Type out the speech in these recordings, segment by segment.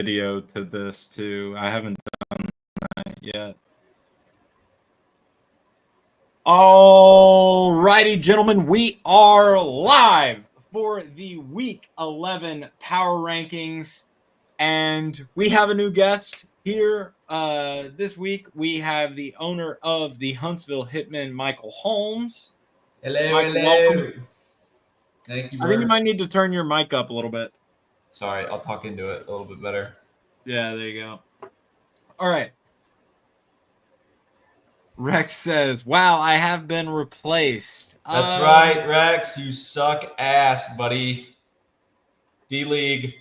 video to this too. I haven't done that yet. All righty, gentlemen, we are live for the Week 11 Power Rankings, and we have a new guest here this week. We have the owner of the Huntsville Hitmen, Michael Holmes. Hello, Michael, hello. welcome. Thank you, I think you Bert. might need to turn your mic up a little bit. Sorry, I'll talk into it a little bit better. Yeah, there you go. All right. Rex says, wow, I have been replaced. That's right, Rex. You suck ass, buddy. D-League.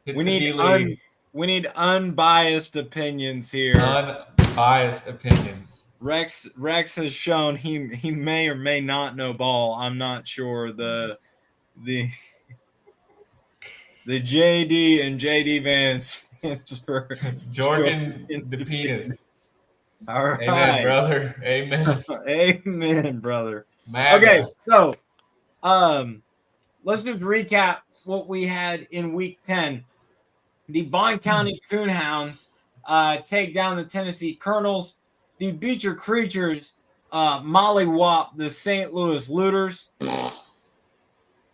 Hit We the need D-League. we need unbiased opinions here. Unbiased opinions. Rex has shown he may or may not know ball. I'm not sure. The JD and JD Vance stands for Jordan the penis. All right. Amen, brother. Amen. Amen, brother. MAGA. Okay, so let's just recap what we had in week 10. The Bond County Coonhounds take down the Tennessee Colonels. The Beecher Creatures mollywop the St. Louis Looters.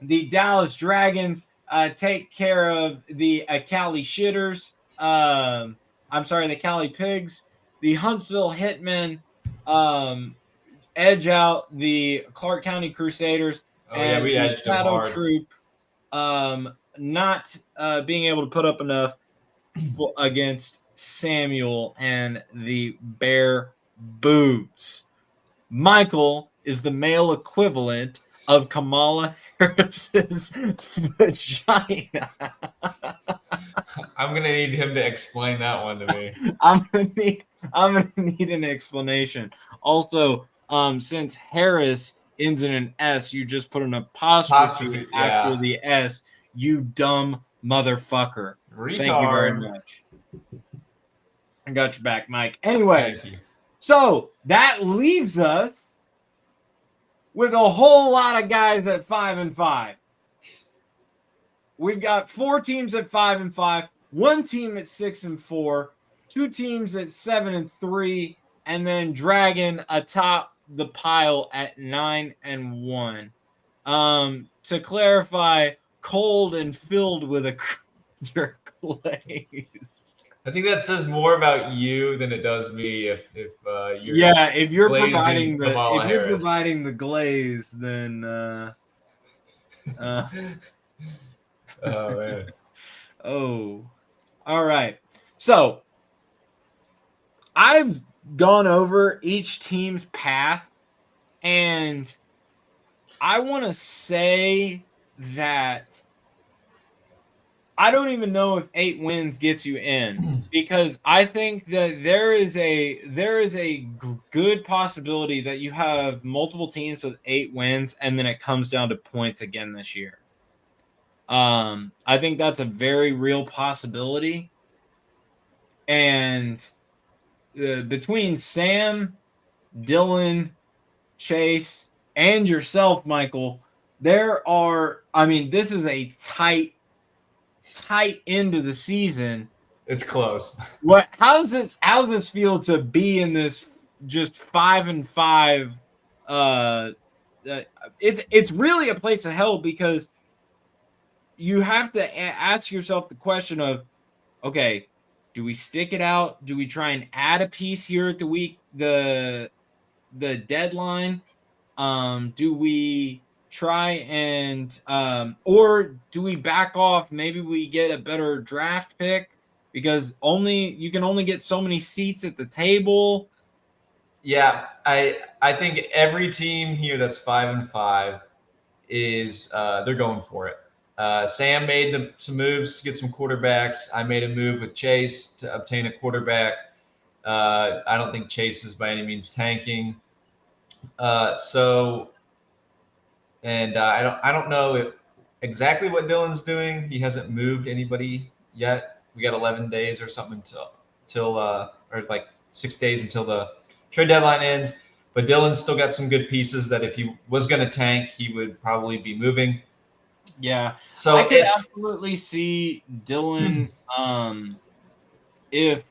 The Dallas Dragons take care of the Cali Shitters. The Cali Pigs. The Huntsville Hitmen edge out the Clark County Crusaders. And we edged them Shadow hard. Troop not being able to put up enough against Samuel and the Bear Boobs. Michael is the male equivalent of Kamala Harris's vagina. I'm gonna need him to explain that one to me. I'm gonna need an explanation. Also, since Harris ends in an S, you just put an apostrophe after the S. You dumb motherfucker. Retard. Thank you very much. I got your back, Mike. Anyways, so that leaves us with a whole lot of guys at 5-5. We've got 4 teams at 5-5, 1 team at 6-4, 2 teams at 7-3, and then Dragon atop the pile at 9-1. To clarify, cold and filled with a crater glaze. I think that says more about you than it does me. If you're providing the glaze, then oh man. Oh, all right. So I've gone over each team's path, and I want to say that I don't even know if 8 wins gets you in, because I think that there is a good possibility that you have multiple teams with 8 wins, and then it comes down to points again this year. I think that's a very real possibility. And between Sam, Dylan, Chase, and yourself, Michael, this is a tight end of the season. It's close. How's this feel to be in this just 5-5? It's really a place of hell, because you have to ask yourself the question of, okay, do we stick it out? Do we try and add a piece here at the deadline? Do we try and or do we back off? Maybe we get a better draft pick, because you can only get so many seats at the table. Yeah, I think every team here that's 5-5 is they're going for it. Sam made some moves to get some quarterbacks. I made a move with Chase to obtain a quarterback. I don't think Chase is by any means tanking. I don't know exactly what Dylan's doing. He hasn't moved anybody yet. We got 11 days or something or like 6 days until the trade deadline ends. But Dylan's still got some good pieces that if he was going to tank, he would probably be moving. Yeah. So I could it's absolutely see Dylan if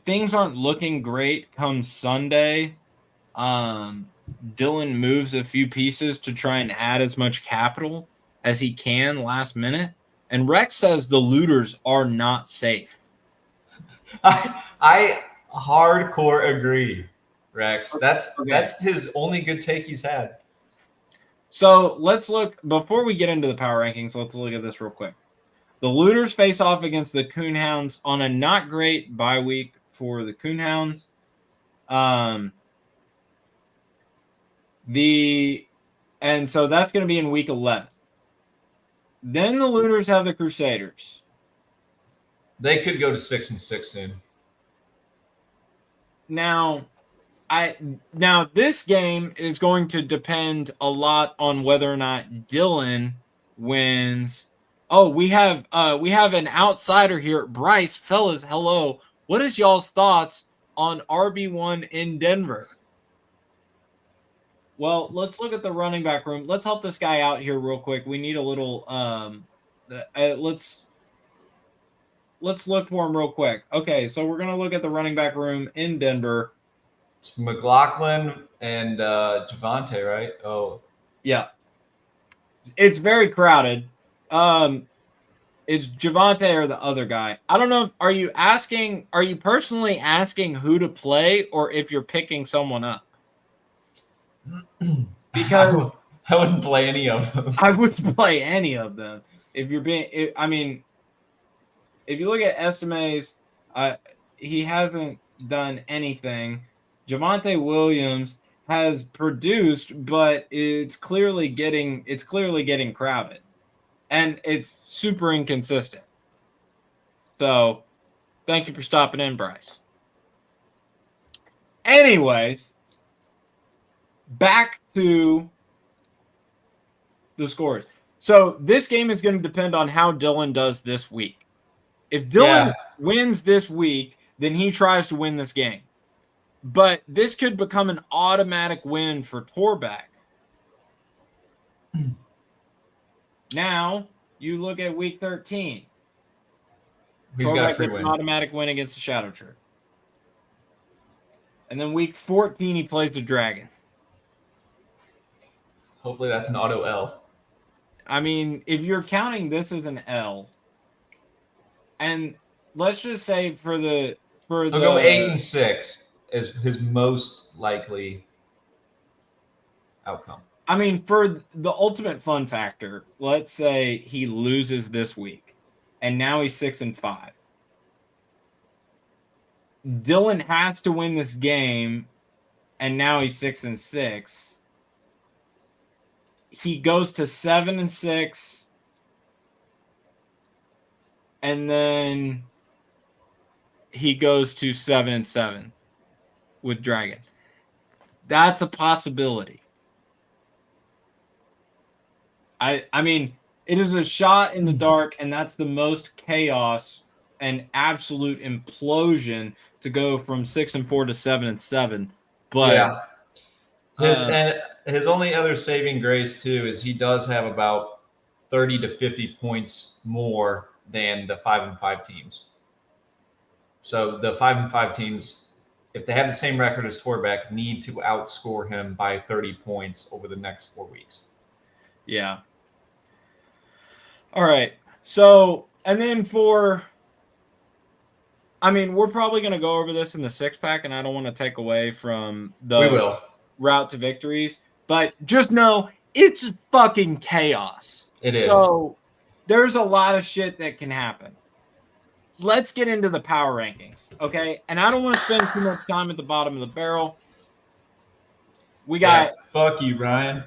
things aren't looking great come Sunday, Dylan moves a few pieces to try and add as much capital as he can last minute. And Rex says the looters are not safe. I hardcore agree, Rex. That's Okay. that's his only good take he's had. So let's look before we get into the power rankings. Let's look at this real quick. The Looters face off against the Coonhounds on a not great bye week for the Coonhounds. And so that's going to be in week 11. Then the Looters have the Crusaders. They could go to 6-6 soon. Now this game is going to depend a lot on whether or not Dylan wins. Oh, we have an outsider here, Bryce. Fellas, hello. What is y'all's thoughts on RB1 in Denver? Well, let's look at the running back room. Let's help this guy out here real quick. We need a little let's look for him real quick. Okay, so we're going to look at the running back room in Denver. It's McLaughlin and Javante, right? Oh, yeah. It's very crowded. It's Javante or the other guy. I don't know. Are you personally asking who to play or if you're picking someone up? Because I wouldn't play any of them. I wouldn't play any of them. If you're being, if you look at Estimes, he hasn't done anything. Javante Williams has produced, but it's clearly getting crowded, and it's super inconsistent. So, thank you for stopping in, Bryce. Anyways, back to the scores. So this game is going to depend on how Dylan does this week. If Dylan wins this week, then he tries to win this game. But this could become an automatic win for Torbeck. Now, you look at week 13. He's got a free gets win. An automatic win against the Shadow Troop. And then week 14, he plays the Dragon. Hopefully that's an auto L. I mean, if you're counting this as an L, and let's just say I'll go 8-6 as his most likely outcome. I mean, for the ultimate fun factor, let's say he loses this week, and now he's 6-5. Dylan has to win this game, and now he's 6-6. He goes to 7-6, and then he goes to 7-7 with Dragon. That's a possibility. I mean, it is a shot in the dark, and that's the most chaos and absolute implosion to go from 6-4 to 7-7. But his only other saving grace too is he does have about 30 to 50 points more than the 5-5 teams. So the 5-5 teams, if they have the same record as Torbeck, need to outscore him by 30 points over the next 4 weeks. Yeah. All right. So, and then we're probably going to go over this in the 6-pack, and I don't want to take away from the route to victories, but just know it's fucking chaos. It is. So there's a lot of shit that can happen. Let's get into the power rankings, okay? And I don't want to spend too much time at the bottom of the barrel. We got fuck you, Ryan.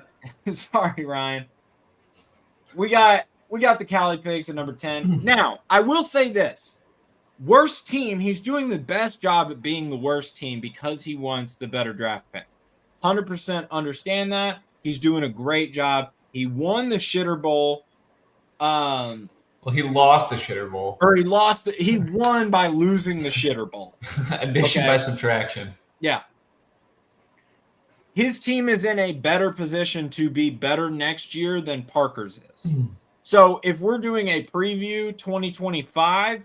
Sorry, Ryan. We got the Cali Pigs at number 10. Now, I will say this. Worst team, he's doing the best job at being the worst team because he wants the better draft pick. 100% understand that. He's doing a great job. He won the Shitter Bowl. Well, he lost the Shitter Bowl. Or he won by losing the Shitter Bowl. Addition by subtraction. Yeah. his team is in a better position to be better next year than Parker's is. So if we're doing a preview 2025,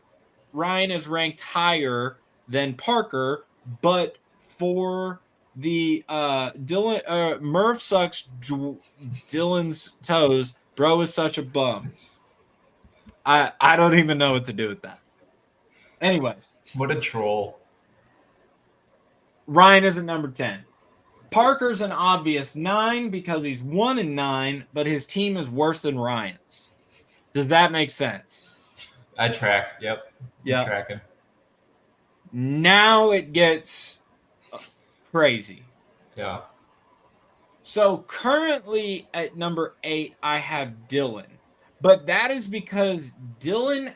Ryan is ranked higher than Parker, but for the Dylan Murph sucks Dylan's toes. Bro is such a bum. I don't even know what to do with that. Anyways, What a troll. Ryan is at number 10. Parker's an obvious 9 because he's 1-9, but his team is worse than Ryan's. Does that make sense? I track. Yep. Yeah. Tracking. Now it gets crazy. Yeah. So currently at number 8, I have Dylan. But that is because Dylan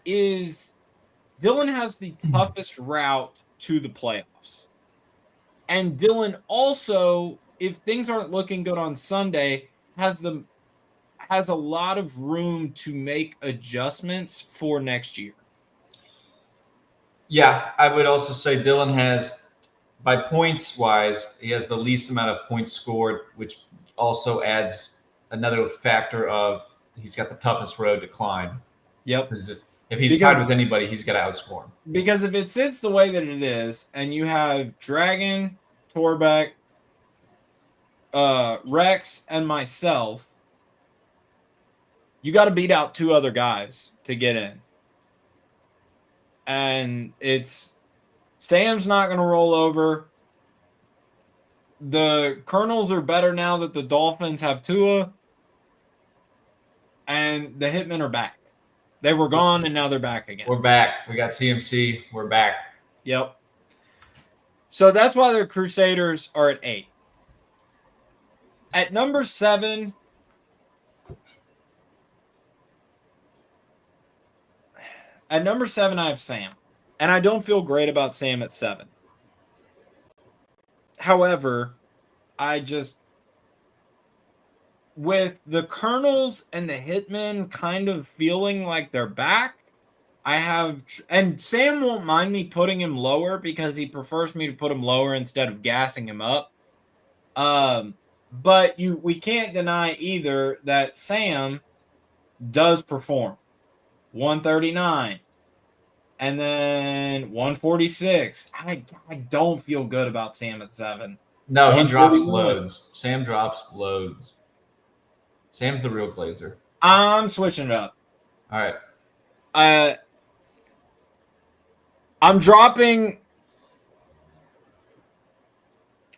has the toughest route to the playoffs. And Dylan also, if things aren't looking good on Sunday, has a lot of room to make adjustments for next year. Yeah, I would also say Dylan has, by points wise, he has the least amount of points scored, which also adds another factor of he's got the toughest road to climb. Yep. Because if he's tied with anybody, he's got to outscore him. Because if it sits the way that it is, and you have Dragon, Torbeck, Rex, and myself, you got to beat out 2 other guys to get in. And Sam's not going to roll over. The Colonels are better now that the Dolphins have Tua. And the Hitmen are back. They were gone, and now they're back again. We're back. We got CMC. We're back. Yep. So that's why the Crusaders are at 8. At number 7, I have Sam. And I don't feel great about Sam at 7. However, with the Colonels and the Hitmen kind of feeling like they're back, and Sam won't mind me putting him lower because he prefers me to put him lower instead of gassing him up. But we can't deny either that Sam does perform. 139 and then 146. I don't feel good about Sam at 7. No, he drops loads. Sam drops loads. Sam's the real Glazer. I'm switching it up. All right. I'm dropping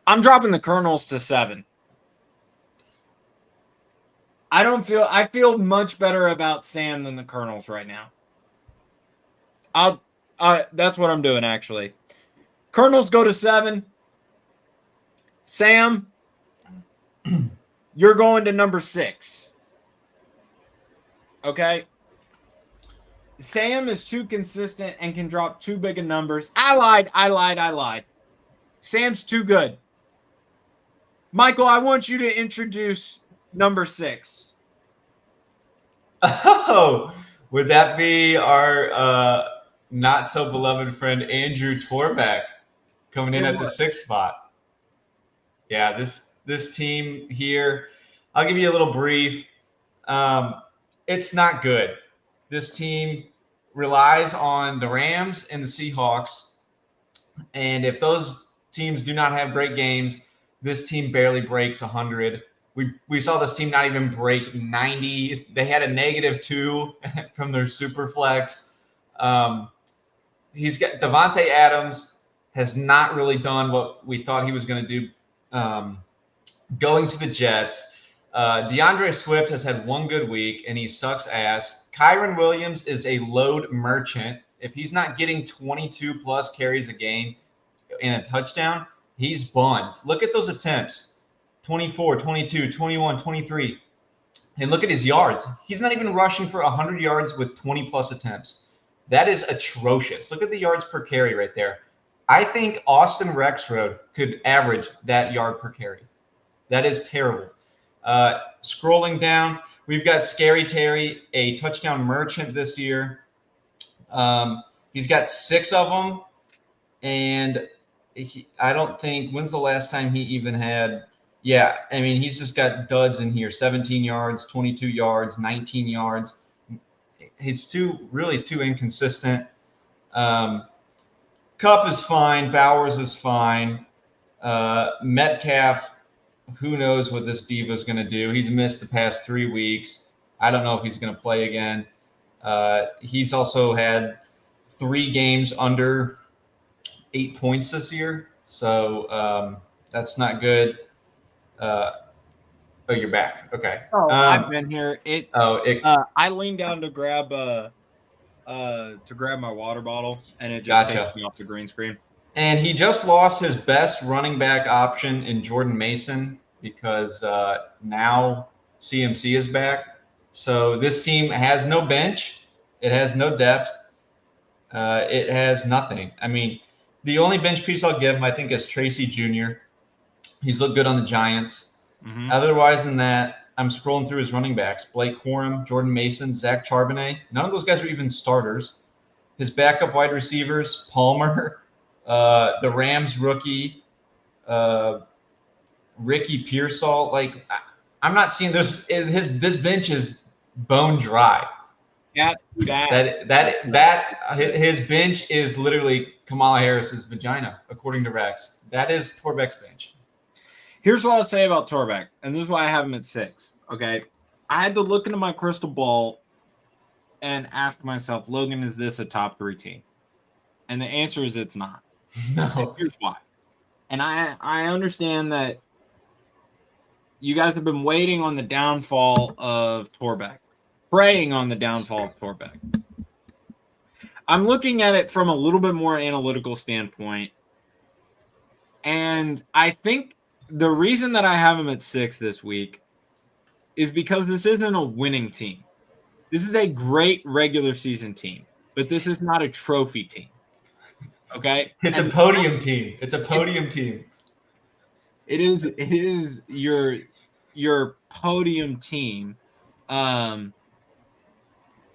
the Colonels to 7. I feel much better about Sam than the Colonels right now. That's what I'm doing, actually. Colonels go to 7. Sam, you're going to number 6. Okay? Sam is too consistent and can drop too big of numbers. I lied. Sam's too good. Michael, I want you to introduce number 6. Oh, would that be our not so beloved friend Andrew Torbeck coming in at the 6th spot? Yeah, this team here, I'll give you a little brief. It's not good. This team relies on the Rams and the Seahawks, and if those teams do not have great games, this team barely breaks 100. We saw this team not even break 90. They had a -2 from their super flex. He's got Devontae Adams has not really done what we thought he was going to do going to the Jets. DeAndre Swift has had one good week, and he sucks ass. Kyron Williams is a load merchant. If he's not getting 22-plus carries a game and a touchdown, he's buns. Look at those attempts. 24, 22, 21, 23. And look at his yards. He's not even rushing for 100 yards with 20-plus attempts. That is atrocious. Look at the yards per carry right there. I think Austin Rexroad could average that yard per carry. That is terrible. Scrolling down, we've got Scary Terry, a touchdown merchant this year. He's got 6 of them, and I don't think. When's the last time he even had? Yeah, I mean, he's just got duds in here: 17 yards, 22 yards, 19 yards. He's really too inconsistent. Cup is fine. Bowers is fine. Metcalf, who knows what this diva is going to do? He's missed the past 3 weeks. I don't know if he's going to play again. He's also had 3 games under 8 points this year, so that's not good. Oh, you're back. Okay. Oh, I've been here. I leaned down to grab my water bottle, and it just takes me off the green screen. And he just lost his best running back option in Jordan Mason because now CMC is back. So this team has no bench. It has no depth. It has nothing. I mean, the only bench piece I'll give him, I think, is Tracy Jr. He's looked good on the Giants. Mm-hmm. Otherwise than that, I'm scrolling through his running backs. Blake Corum, Jordan Mason, Zach Charbonnet. None of those guys are even starters. His backup wide receivers, Palmer, the Rams rookie, Ricky Pearsall. Like, I'm not seeing this. This bench is bone dry. His bench is literally Kamala Harris's vagina, according to Rex. That is Torbeck's bench. Here's what I'll say about Torbeck, and this is why I have him at 6. Okay, I had to look into my crystal ball and ask myself, Logan, is this a top 3 team? And the answer is it's not. No. And here's why. And I understand that you guys have been waiting on the downfall of Torbeck, preying on the downfall of Torbeck. I'm looking at it from a little bit more analytical standpoint, and I think the reason that I have him at 6 this week is because this isn't a winning team. This is a great regular season team, but this is not a trophy team. Okay? It's a podium team. It's a podium team. It is your podium team. And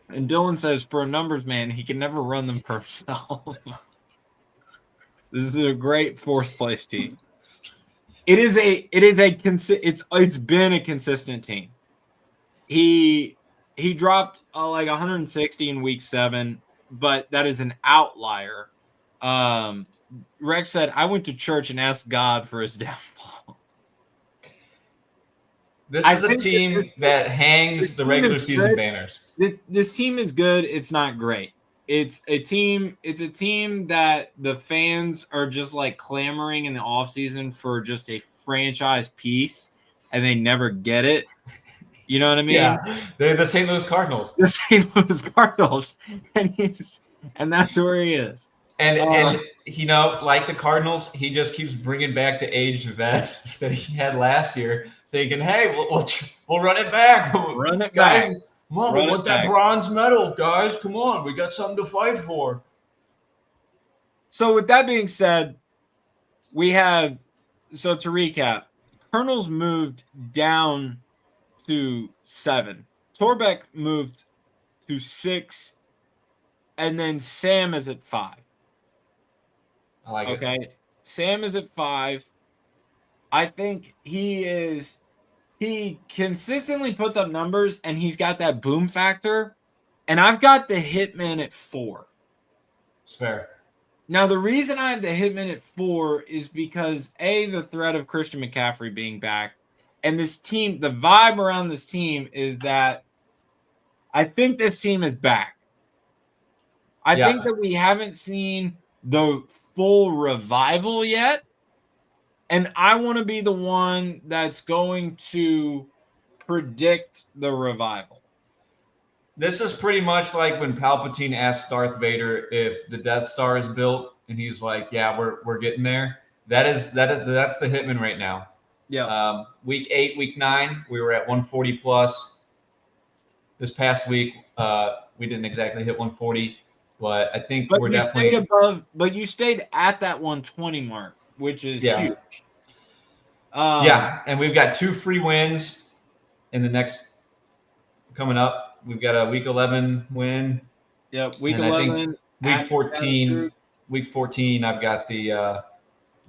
Dylan says, for a numbers man, he can never run them for himself. This is a great 4th place team. It's been a consistent team. He dropped like 160 in week 7, but that is an outlier. Rex said, I went to church and asked God for his downfall. This is a team that hangs the regular season banners. This team is good. It's not great. It's a team that the fans are just like clamoring in the offseason for just a franchise piece, and they never get it. You know what I mean? Yeah, they're the St. Louis Cardinals. The St. Louis Cardinals. And that's where he is. And you know, like the Cardinals, he just keeps bringing back the aged vets that he had last year, thinking, hey, we'll run it back. Run it guys, back. Come on, we want that bronze medal, guys. Come on, we got something to fight for. So with that being said, to recap, Colonels moved down to 7. Torbeck moved to 6. And then Sam is at 5. I like it. Okay. Sam is at 5. I think he consistently puts up numbers, and he's got that boom factor. And I've got the Hitman at 4. It's fair. Now, the reason I have the Hitman at 4 is because, A, the threat of Christian McCaffrey being back, and this team, the vibe around this team is that I think this team is back. I think that we haven't seen the full revival yet, and I want to be the one that's going to predict the revival. This is pretty much like when Palpatine asked Darth Vader if the Death Star is built, and he's like, "Yeah, we're getting there." That's the Hitman right now. Yeah. Week 8, week 9, we were at 140 plus. This past week, we didn't exactly hit 140, but I think we're definitely stayed above. But you stayed at that 120 mark, which is huge. And we've got 2 free wins in the next coming up. We've got a week 11 win. Yeah, week 11. Week 14. Week 14, I've got the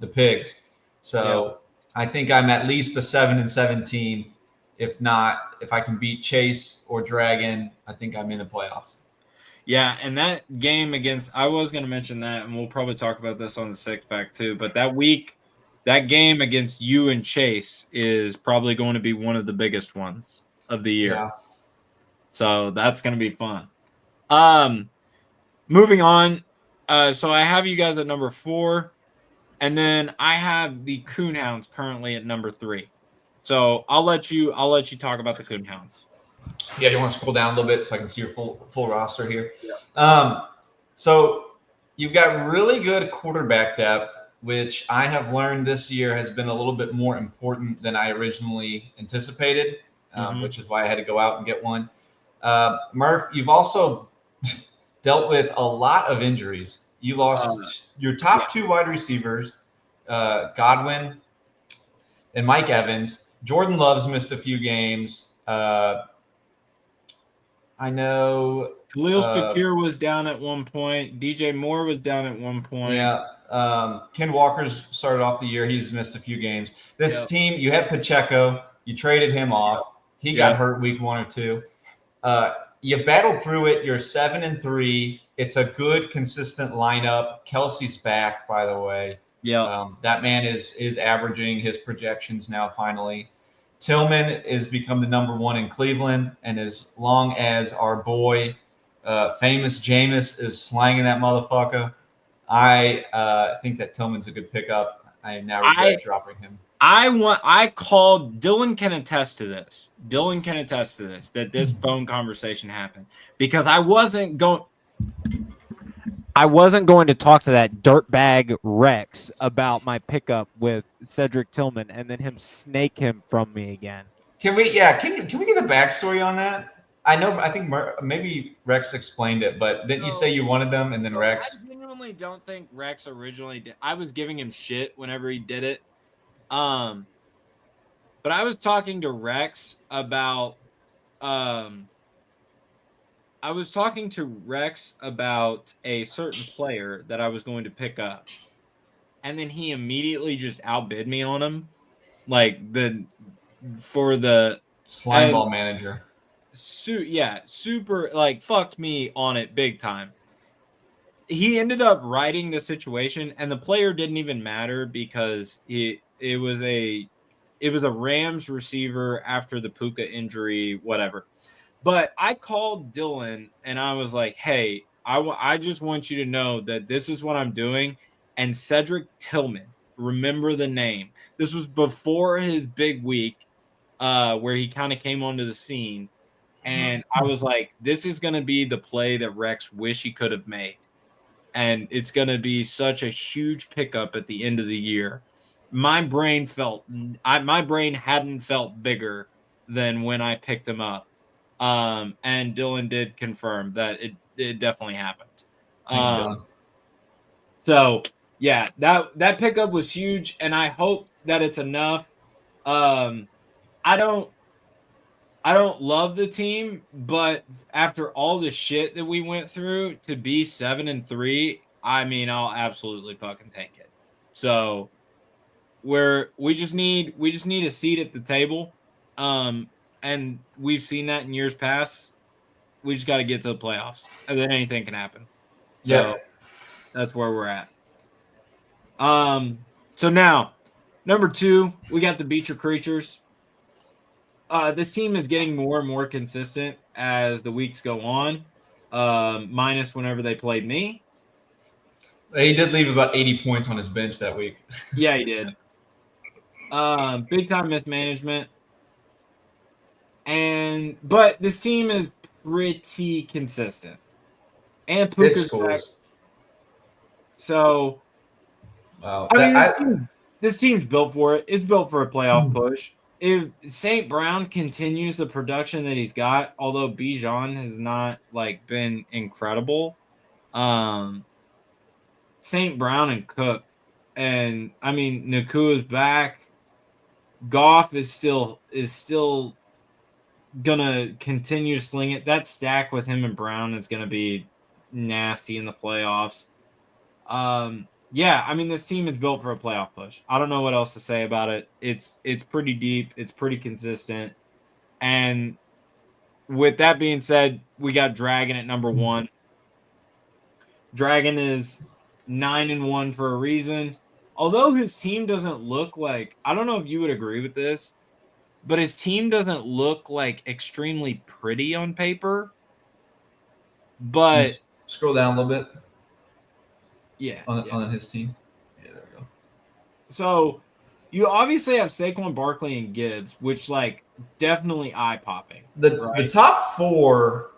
the Pigs. So I think I'm at least a 7-17. If not, if I can beat Chase or Dragon, I think I'm in the playoffs. Yeah, and that game against, I was going to mention that, and we'll probably talk about this on the six pack too. But that game against you and Chase is probably going to be one of the biggest ones of the year. Yeah. So that's going to be fun. Moving on. So I have you guys at number 4, and then I have the Coonhounds currently at number 3. So I'll let you talk about the Coonhounds. Yeah, you want to scroll down a little bit so I can see your full roster here. Yeah. So you've got really good quarterback depth, which I have learned this year has been a little bit more important than I originally anticipated, which is why I had to go out and get one. Murph, you've also dealt with a lot of injuries. You lost your top 2 wide receivers, Godwin and Mike Evans. Jordan Love's missed a few games. I know Khalil Shakir was down at one point. DJ Moore was down at one point. Yeah. Ken Walker's started off the year. He's missed a few games. This team, you had Pacheco. You traded him off. He got hurt week 1 or 2. You battled through it. You're 7-3. It's a good, consistent lineup. Kelsey's back, by the way. Yeah. That man is averaging his projections now, finally. Tillman is become the number 1 in Cleveland, and as long as our boy, famous Jameis, is slanging that motherfucker, I think that Tillman's a good pickup. I now regret dropping him. Dylan can attest to this. That this phone conversation happened because I wasn't going to talk to that dirtbag Rex about my pickup with Cedric Tillman and then him snake him from me again. Can we get the backstory on that? I think maybe Rex explained it, but didn't you say you wanted them and then Rex? I genuinely don't think Rex originally did. I was giving him shit whenever he did it. But I was talking to Rex about a certain player that I was going to pick up. And then he immediately just outbid me on him. Like for the Slimeball manager. Super like fucked me on it big time. He ended up writing the situation, and the player didn't even matter because it was a Rams receiver after the Puka injury, whatever. But I called Dylan and I was like, hey, I just want you to know that this is what I'm doing. And Cedric Tillman, remember the name. This was before his big week where he kind of came onto the scene. And I was like, this is going to be the play that Rex wish he could have made. And it's going to be such a huge pickup at the end of the year. My brain hadn't felt bigger than when I picked him up. And Dylan did confirm that it definitely happened. So yeah, that pickup was huge, and I hope that it's enough. I don't love the team, but after all the shit that we went through, to be 7-3, I mean, I'll absolutely fucking take it. So we just need a seat at the table. And we've seen that in years past. We just got to get to the playoffs, and then anything can happen. So that's where we're at. So now, number 2, we got the Beecher Creatures. This team is getting more and more consistent as the weeks go on, minus whenever they played me. He did leave about 80 points on his bench that week. Yeah, he did. Big time mismanagement. But this team is pretty consistent. And Puka's back. So, wow. I mean, this team's built for it. It's built for a playoff push. If St. Brown continues the production that he's got, although Bijan has not been incredible, St. Brown and Cook, and I mean Nakua is back. Goff is still gonna continue to sling it. That stack with him and Brown is gonna be nasty in the playoffs. Yeah, I mean, this team is built for a playoff push. I don't know what else to say about it. It's pretty deep. It's pretty consistent. And with that being said, we got Dragon at number 1. Dragon is 9-1 for a reason. Although his team doesn't look like, I don't know if you would agree with this, but his team doesn't look like extremely pretty on paper. But scroll down a little bit. Yeah. On his team. Yeah, there we go. So you obviously have Saquon Barkley and Gibbs, which like definitely eye popping. The top 4,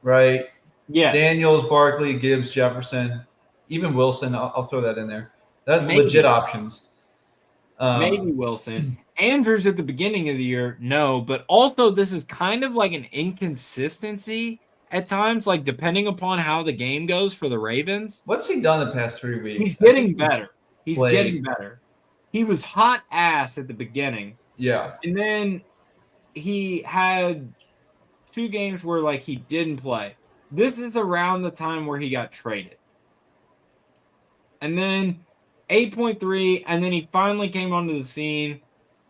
right? Yeah. Daniels, Barkley, Gibbs, Jefferson, even Wilson. I'll throw that in there. That's Maybe. Legit options. Maybe Wilson. Andrews at the beginning of the year, no, but also this is kind of like an inconsistency at times, like depending upon how the game goes for the Ravens. What's he done the past 3 weeks? He's getting better. He's getting better. He was hot ass at the beginning. Yeah. And then he had 2 games where like he didn't play. This is around the time where he got traded. And then 8.3, and then he finally came onto the scene,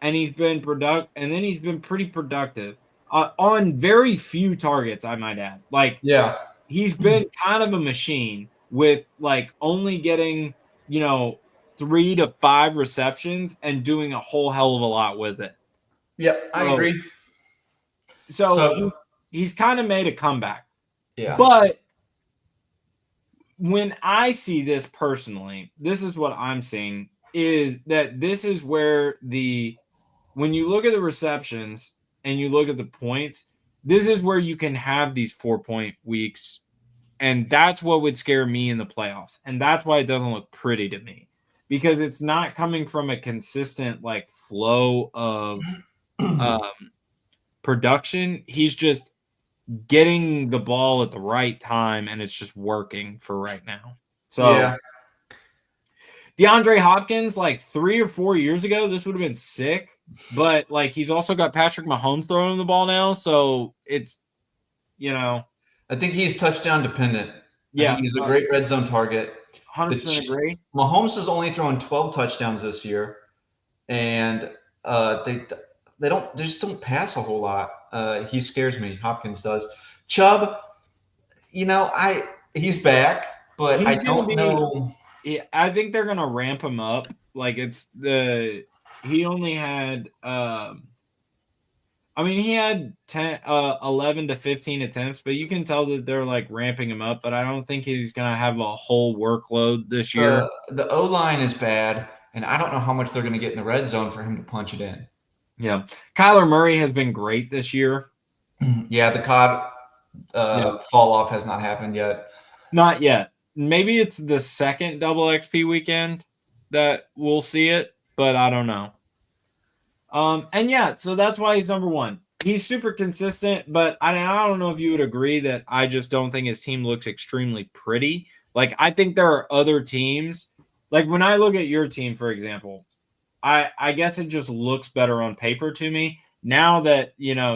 and he's been pretty productive on very few targets, I might add. Like, yeah, he's been kind of a machine with like only getting 3 to 5 receptions and doing a whole hell of a lot with it. Yep, I agree. So he's kind of made a comeback. Yeah, but when I see this personally, this is what I'm seeing, is that this is where when you look at the receptions and you look at the points, this is where you can have these 4-point weeks. And that's what would scare me in the playoffs. And that's why it doesn't look pretty to me, because it's not coming from a consistent like flow of production. He's just getting the ball at the right time, and it's just working for right now. So yeah. DeAndre Hopkins, like 3 or 4 years ago, this would have been sick. But like he's also got Patrick Mahomes throwing him the ball now, so it's I think he's touchdown dependent. Yeah, he's a great red zone target. 100% agree. Mahomes has only thrown 12 touchdowns this year, and they just don't pass a whole lot. He scares me. Hopkins does. Chubb, he's back, but I don't know. Yeah, I think they're gonna ramp him up. Like he only had he had 11 to 15 attempts, but you can tell that they're like ramping him up. But I don't think he's gonna have a whole workload this year. The O-line is bad, and I don't know how much they're gonna get in the red zone for him to punch it in. Yeah, Kyler Murray has been great this year. Yeah, the Cobb fall off has not happened yet. Not yet. Maybe it's the second double XP weekend that we'll see it, but I don't know. And yeah, so that's why he's number 1. He's super consistent, but I don't know if you would agree that I just don't think his team looks extremely pretty. Like, I think there are other teams. Like, when I look at your team, for example, I guess it just looks better on paper to me. Now that,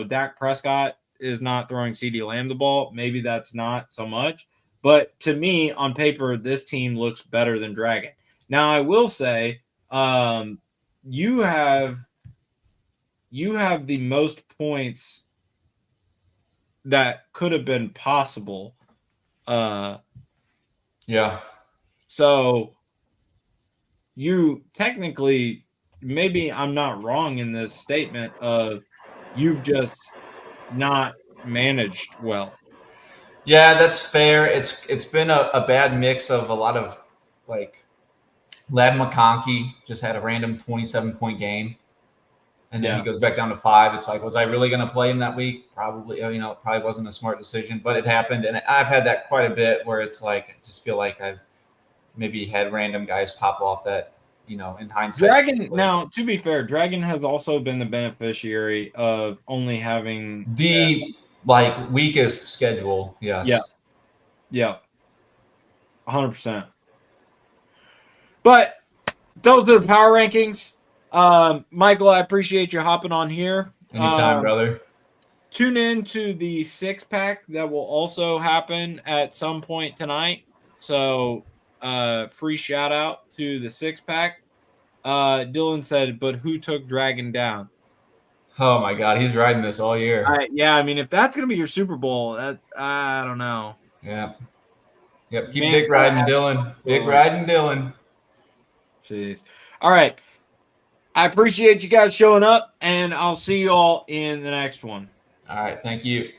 Dak Prescott is not throwing CeeDee Lamb the ball, maybe that's not so much. But to me, on paper, this team looks better than Dragon. Now, I will say, you have the most points that could have been possible. Yeah. So you technically, maybe I'm not wrong in this statement of you've just not managed well. Yeah, that's fair. It's been a bad mix of a lot of like Ladd McConkey just had a random 27-point game. And then he goes back down to 5. It's like, was I really going to play him that week? Probably, it probably wasn't a smart decision, but it happened. And I've had that quite a bit where it's like, I just feel like I've maybe had random guys pop off that, in hindsight. Dragon, now, to be fair, Dragon has also been the beneficiary of only having the weakest schedule. Yes. Yeah. 100%. But those are the power rankings. Michael, I appreciate you hopping on here. Anytime, brother. Tune in to the 6-pack that will also happen at some point tonight. So free shout out to the 6-pack. Dylan said, but who took Dragon down? Oh my God, he's riding this all year. Yeah, I mean, if that's gonna be your Super Bowl, I don't know. Yeah. Yep. Keep Man, Dick riding, Dylan. Dick riding, Dylan. Jeez. All right. I appreciate you guys showing up, and I'll see you all in the next one. All right. Thank you.